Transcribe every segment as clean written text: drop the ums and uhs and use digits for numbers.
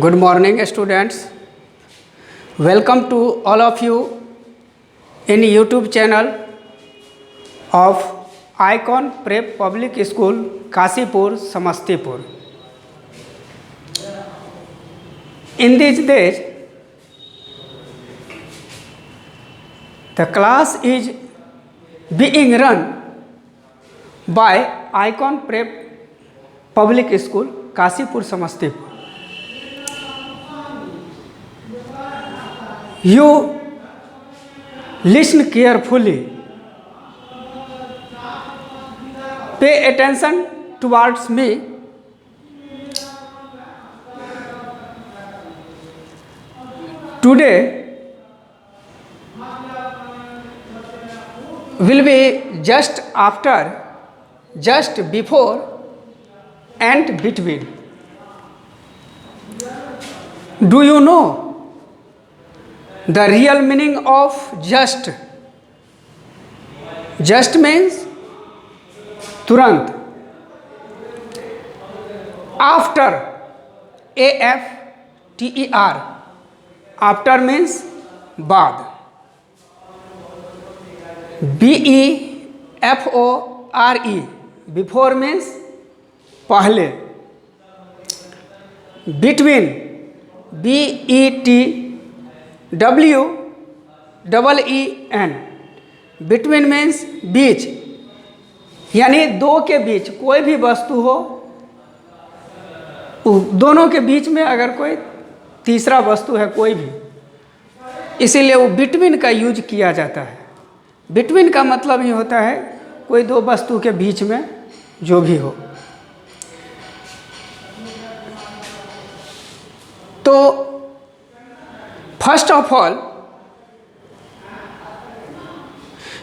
Good morning, students. Welcome to all of you in YouTube channel of Icon Prep Public School, Kasipur, Samastipur. In these days, the class is being run by Icon Prep Public School, Kasipur, Samastipur. You listen carefully, pay attention towards me. Today will be just after, just before and between. Do you know the real meaning of just? Just means तुरंत. After, AFTER. After means बाद. BEFORE. Before means पहले. Between. BETWEEN. Between means बीच, यानी दो के बीच कोई भी वस्तु हो, दोनों के बीच में अगर कोई तीसरा वस्तु है कोई भी, इसीलिए वो बिटवीन का यूज किया जाता है. बिटवीन का मतलब ही होता है कोई दो वस्तु के बीच में जो भी हो. तो first of all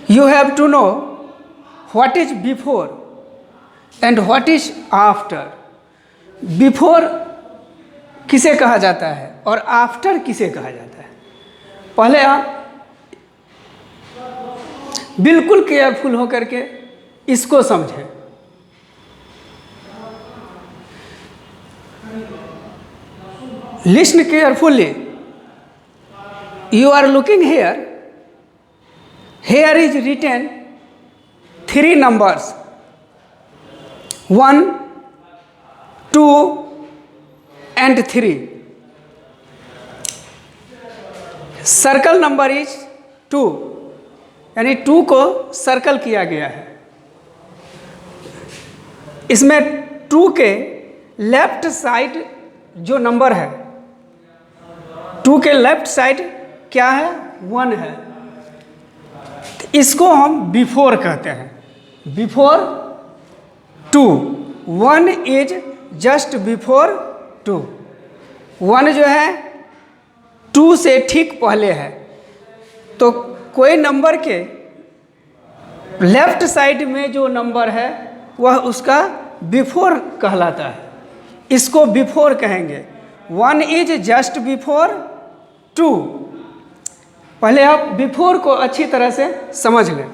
you have to know what is before and what is after. Before किसे कहा जाता है और आफ्टर किसे कहा जाता है, पहले आप बिल्कुल केयरफुल होकर के इसको समझें. Listen carefully. You are looking here. Here is written three numbers, 1, 2 and 3. Circle number is 2, यानी 2 को सर्कल किया गया है. इसमें 2 के लेफ्ट साइड जो नंबर है, 2 के लेफ्ट साइड क्या है, 1 है. इसको हम बिफोर कहते हैं. बिफोर 2. 1 is just before 2. 1 जो है 2 से ठीक पहले है. तो कोई नंबर के लेफ्ट साइड में जो नंबर है वह उसका बिफोर कहलाता है. इसको बिफोर कहेंगे. 1 इज जस्ट बिफोर 2. पहले आप बिफोर को अच्छी तरह से समझ लें.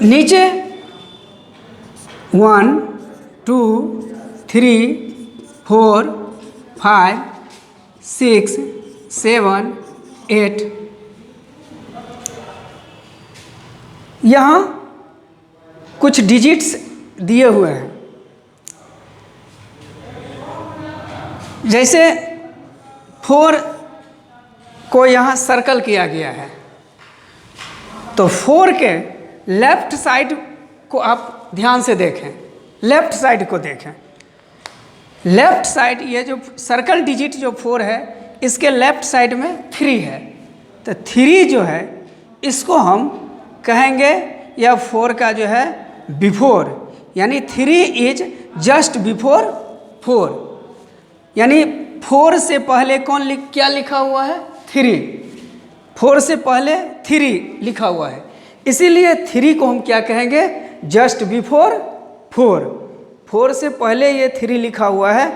नीचे 1, 2, 3, 4, 5, 6, 7, 8. यहाँ कुछ डिजिट्स दिए हुए हैं. जैसे 4 को यहाँ सर्कल किया गया है, तो 4 के लेफ्ट साइड को आप ध्यान से देखें. लेफ्ट साइड को देखें. लेफ्ट साइड, ये जो सर्कल डिजिट जो 4 है, इसके लेफ्ट साइड में 3 है. तो 3 जो है इसको हम कहेंगे या 4 का जो है बिफोर, यानी 3 इज जस्ट बिफोर 4. यानी 4 से पहले क्या लिखा हुआ है, 3. 4 से पहले 3 लिखा हुआ है, इसीलिए 3 को हम क्या कहेंगे, जस्ट बिफोर 4. 4 से पहले ये 3 लिखा हुआ है,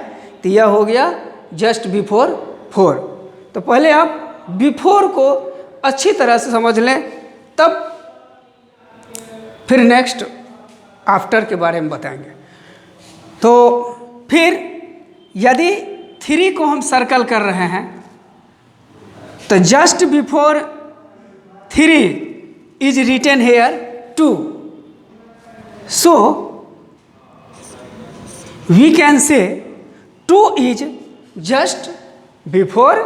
तो यह हो गया जस्ट बिफोर 4. तो पहले आप बिफोर को अच्छी तरह से समझ लें, तब फिर नेक्स्ट आफ्टर के बारे में बताएंगे. तो फिर यदि 3 को हम सर्कल कर रहे हैं तो just before 3 is written here 2. So we can say 2 is just before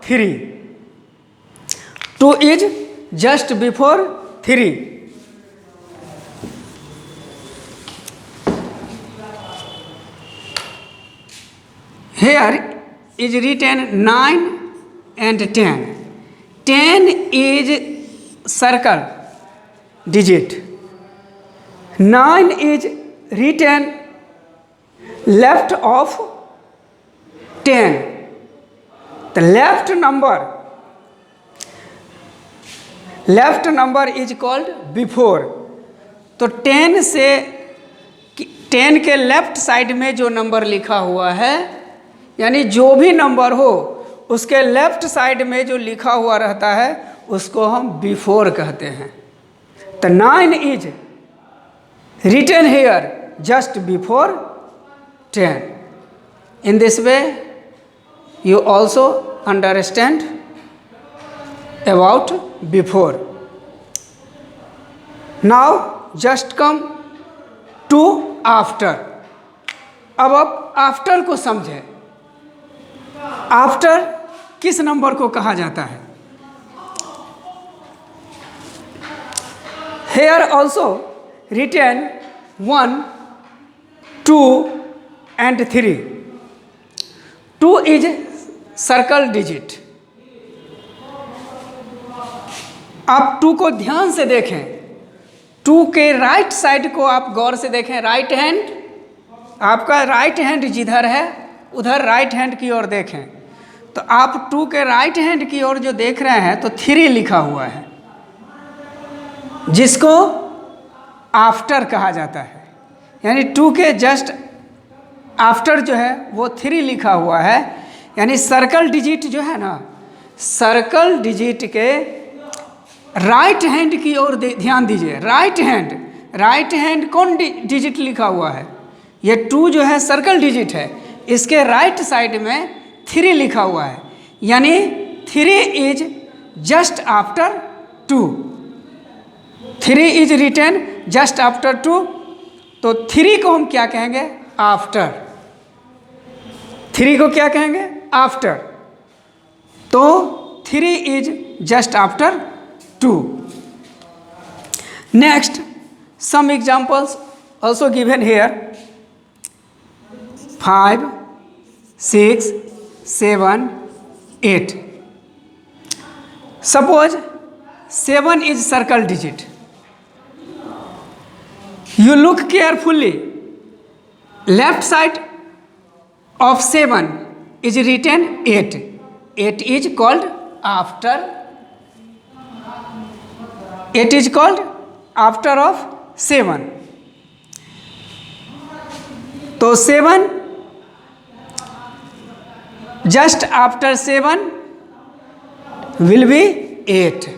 3. 2 is just before 3. Here is written 9 and 10. 10 is circle digit. 9 is written left of 10. The left number is called before. तो 10 से 10 के left side में जो number लिखा हुआ है, यानी जो भी नंबर हो उसके लेफ्ट साइड में जो लिखा हुआ रहता है उसको हम बिफोर कहते हैं. तो 9 is written here just before 10. In this way you also understand about before. Now just come to after. अब आप आफ्टर को समझें. आफ्टर किस नंबर को कहा जाता है? Here also written 1, 2 and 3. 2 is circle digit. आप 2 को ध्यान से देखें. 2 के राइट साइड को आप गौर से देखें. राइट हैंड, आपका राइट हैंड जिधर है उधर राइट हैंड की ओर देखें. तो आप 2 के राइट हैंड की ओर जो देख रहे हैं तो 3 लिखा हुआ है, जिसको आफ्टर कहा जाता है. यानी 2 के जस्ट आफ्टर जो है वो 3 लिखा हुआ है. यानी सर्कल डिजिट जो है ना, सर्कल डिजिट के राइट हैंड की ओर ध्यान दीजिए. राइट हैंड कौन डिजिट लिखा हुआ है? ये 2 जो है सर्कल डिजिट है, इसके राइट साइड में 3 लिखा हुआ है. यानी 3 is just after 2. 3 is written just after 2. तो 3 को हम क्या कहेंगे? आफ्टर. 3 को क्या कहेंगे? आफ्टर. तो 3 is just after 2. Next, some examples also given here. 5, 6, 7, 8. Suppose 7 is circle digit. You look carefully. Left side of 7 is written 8. 8 is called after. 8 is called after of 7. तो 7 just after 7 will be 8.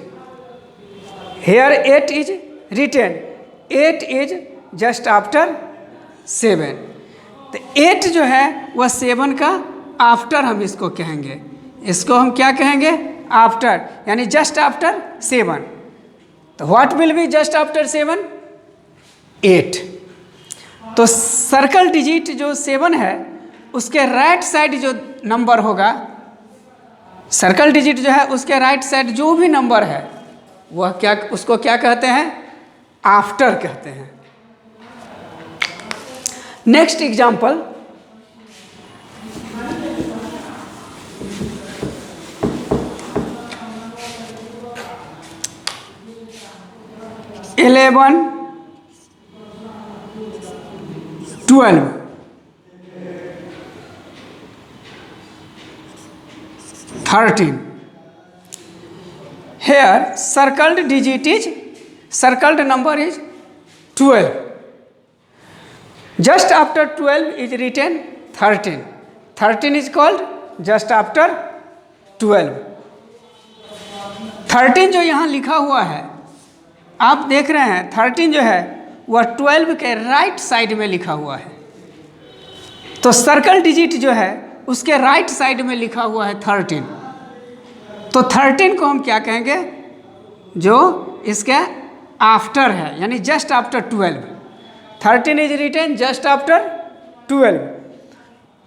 Here 8 is written. 8 is just after 7. तो 8 जो है वह 7 का after हम इसको कहेंगे. इसको हम क्या कहेंगे? आफ्टर. यानी जस्ट आफ्टर 7. तो what will be just after 7? 8. तो सर्कल डिजिट जो 7 है उसके राइट साइड जो नंबर होगा, सर्कल डिजिट जो है उसके राइट साइड जो भी नंबर है वह क्या, उसको क्या कहते हैं? आफ्टर कहते हैं. Next example, eleven 12. Here circled digit is, circled number is 12. Just after 12 is written 13. 13 is called just after 12. 13 जो यहाँ लिखा हुआ है आप देख रहे हैं, 13 जो है वह 12 के राइट साइड में लिखा हुआ है. तो सर्कल डिजिट जो है उसके राइट साइड में लिखा हुआ है 13। तो 13 को हम क्या कहेंगे? जो इसके आफ्टर है, यानी just after 12। 13 is written just after 12।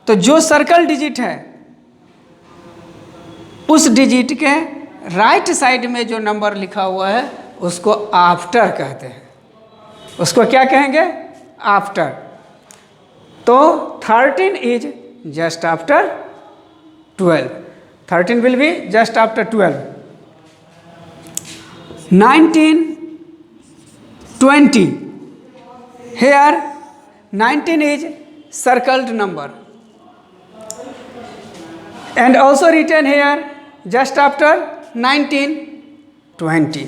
तो जो सर्कल डिजिट है उस डिजिट के राइट साइड में जो नंबर लिखा हुआ है उसको आफ्टर कहते हैं। उसको क्या कहेंगे? आफ्टर। तो 13 is just after 12। 13 will be just after 12. 19, 20. Here 19 is circled number and also written here just after 19, 20.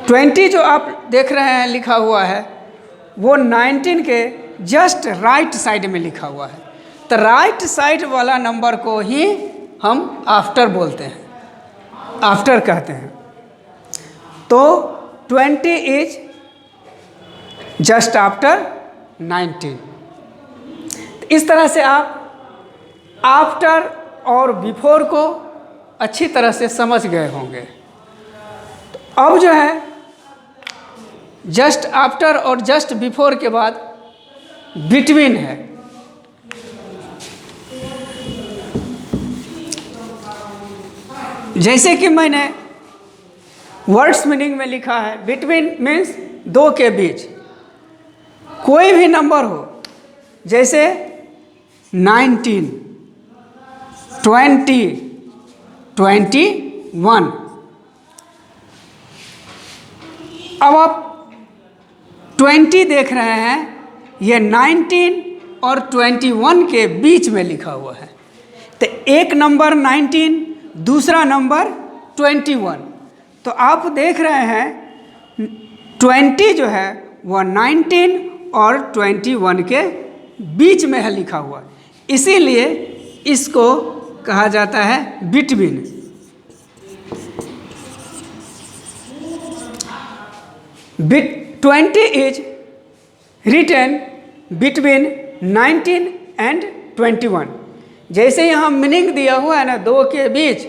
20 जो आप देख रहे हैं लिखा हुआ है वो 19 के जस्ट राइट साइड में लिखा हुआ है। तो राइट साइड वाला नंबर को ही हम आफ्टर बोलते हैं, आफ्टर कहते हैं। तो 20 इज जस्ट आफ्टर 19। इस तरह से आप आफ्टर और बिफोर को अच्छी तरह से समझ गए होंगे। तो अब जो है जस्ट आफ्टर और जस्ट बिफोर के बाद बिटवीन है। जैसे कि मैंने वर्ड्स मीनिंग में लिखा है, बिटवीन मीन्स दो के बीच। कोई भी नंबर हो, जैसे 19, 20, 21। अब आप 20 देख रहे हैं, ये 19 और 21 के बीच में लिखा हुआ है। तो एक नंबर 19, दूसरा नंबर 21। तो आप देख रहे हैं 20 जो है वह 19 और 21 के बीच में है लिखा हुआ, इसीलिए इसको कहा जाता है बिटवीन। बिट 20 इज रिटन बिटवीन 19 एंड 21। जैसे यहाँ मीनिंग दिया हुआ है ना, दो के बीच,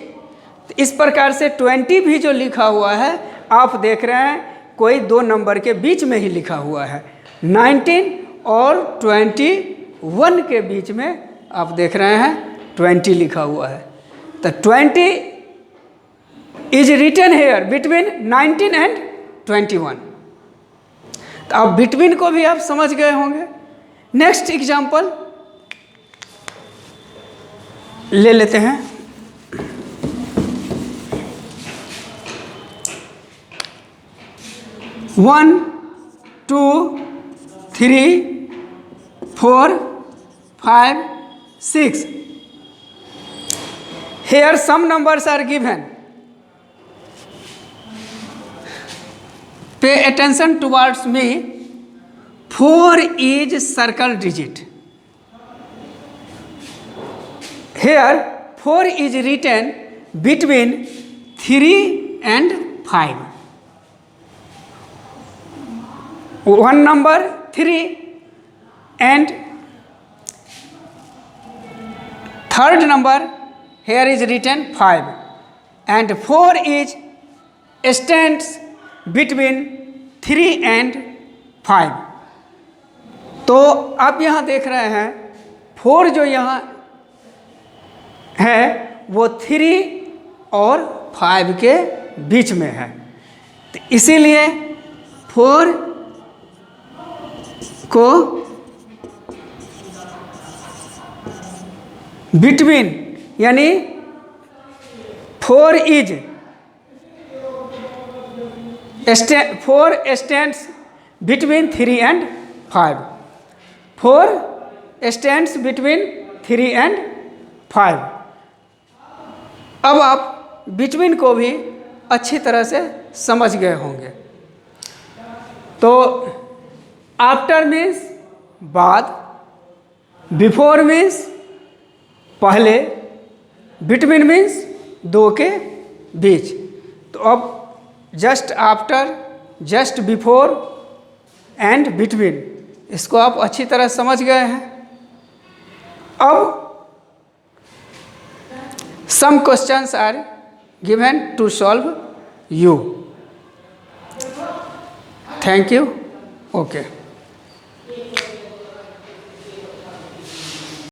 तो इस प्रकार से 20 भी जो लिखा हुआ है आप देख रहे हैं कोई दो नंबर के बीच में ही लिखा हुआ है। 19 और 21 के बीच में आप देख रहे हैं 20 लिखा हुआ है। तो 20 is written here between 19 and 21। तो अब बिटवीन को भी आप समझ गए होंगे। नेक्स्ट एग्जाम्पल ले लेते हैं। One, two, 3, 4, 5, 6. Here some numbers are given. Pay attention towards me. 4 is circle digit. Here 4 is written between 3 and 5. One number 3 and third number here is written 5, and 4 is stands between 3 and 5. तो आप यहाँ देख रहे हैं 4 जो यहाँ है वो 3 और 5 के बीच में है, तो इसीलिए 4 को बिटवीन यानी 4 is 4 stands between 3 and 5. 4 stands between 3 and 5. अब आप बिटवीन को भी अच्छी तरह से समझ गए होंगे। तो आफ्टर मीन्स बाद, बिफोर मीन्स पहले, बिटवीन मीन्स दो के बीच। तो अब just after, just before and between, इसको आप अच्छी तरह समझ गए हैं। अब some questions are given to solve you. Thank you. Okay.